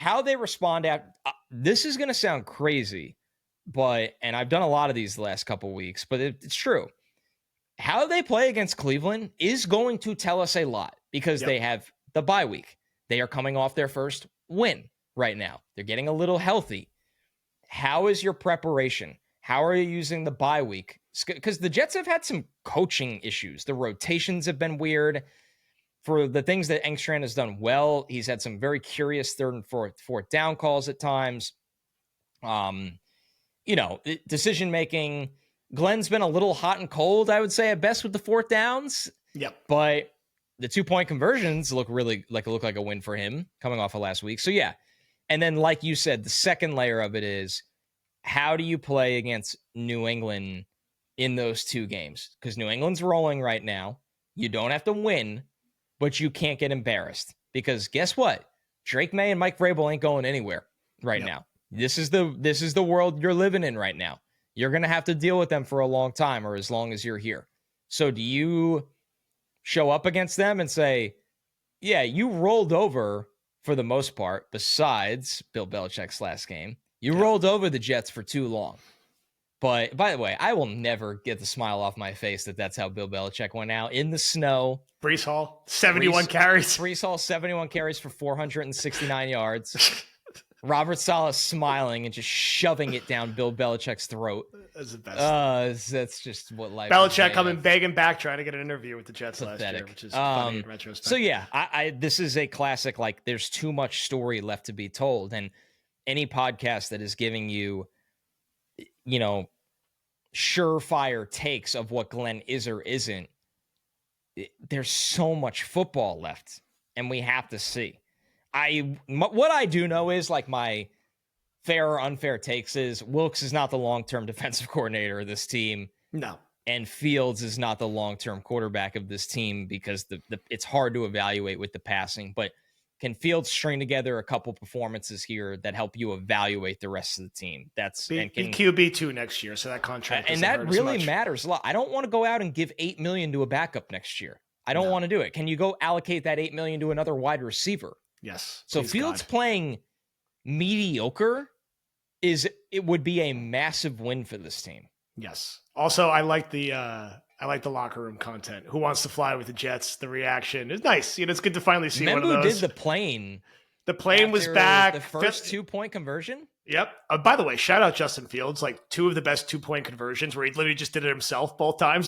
how they respond at this is going to sound crazy, and I've done a lot of these the last couple weeks, but it's true. How they play against Cleveland is going to tell us a lot because they have the bye week. They are coming off their first win right now. They're getting a little healthy. How is your preparation? How are you using the bye week? Because the Jets have had some coaching issues. The rotations have been weird. For the things that Engstrand has done well, he's had some very curious third and fourth down calls at times. Decision making. Glenn's been a little hot and cold, I would say, at best with the fourth downs. Yep. But the 2-point conversions look like a win for him coming off of last week. So yeah. And then, like you said, the second layer of it is how do you play against New England in those two games? Because New England's rolling right now. You don't have to win, but you can't get embarrassed. Because guess what? Drake May and Mike Vrabel ain't going anywhere right now. This is the world you're living in right now. You're going to have to deal with them for a long time or as long as you're here. So do you show up against them and say, yeah, you rolled over for the most part, besides Bill Belichick's last game. You rolled over the Jets for too long. But by the way, I will never get the smile off my face that's how Bill Belichick went out in the snow. Breece Hall, 71 carries. Breece Hall, 71 carries for 469 yards. Robert Saleh smiling and just shoving it down Bill Belichick's throat. That's the best. That's just what life Belichick coming begging back, trying to get an interview with the Jets last year, which is funny in retrospect. So yeah, this is a classic. Like, there's too much story left to be told, and any podcast that is giving you, surefire takes of what Glenn is or isn't, there's so much football left, and we have to see. What I do know is, like, my fair or unfair takes is Wilkes is not the long-term defensive coordinator of this team. No. And Fields is not the long-term quarterback of this team because it's hard to evaluate with the passing. But can Fields string together a couple performances here that help you evaluate the rest of the team? Be QB2 next year, so that contract and that really matters a lot. I don't want to go out and give $8 million to a backup next year. I don't want to do it. Can you go allocate that $8 million to another wide receiver? Yes. So Fields playing mediocre it would be a massive win for this team. Yes. Also, I like the locker room content. Who wants to fly with the Jets? The reaction is nice. It's good to finally see one of those. Who did the plane? The plane was back. The first 2-point conversion. Yep. By the way, shout out Justin Fields. Like, two of the best 2-point conversions where he literally just did it himself both times.